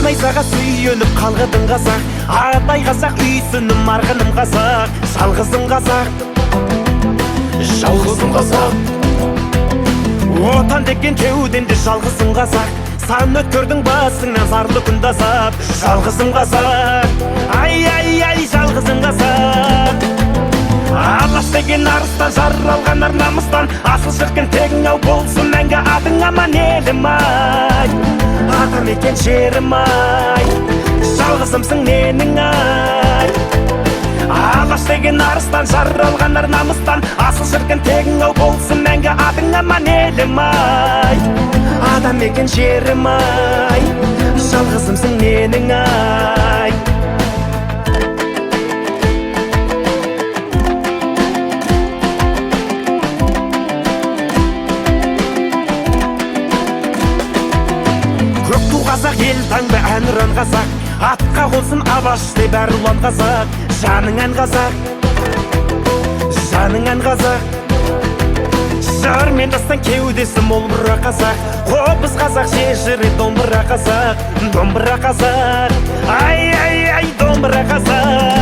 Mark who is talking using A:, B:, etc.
A: Найзаға сүйеніп қалғыдың қазақ, атай қазақ, үйсінім арғыным қазақ, жалғызым қазақ, жалғызым қазақ. Отан деген кеудемде жалғызым қазақ, сан өткірдің басыңнан зарлы күн азап, жалғызым қазақ, ай, жалғызым қазақ. Алаш деген арыстан, жаралған ар намыстан, асыл шыққан тегің ау болсын мәңгі адың аман елім ай. Атам екен жерім ай, жалғызымсың менің ай. Алаш деген арыстан, жаралған ар намыстан, асыл шыққан тегің ау болсын мәңгі адың аман елім ай. Атам екен жерім ай, жалғызымсың менің ай. Қазақ ел таңба әнұран қазақ, атқа қонсын Абаштай бәрі ұлан қазақ. Жаның ән қазақ, жаның ән қазақ. Жар мен дастан кеудесі мол бұра қазақ, қобыз қазақ, шешірі домбыра қазақ, домбыра қазақ, ай, домбыра қазақ.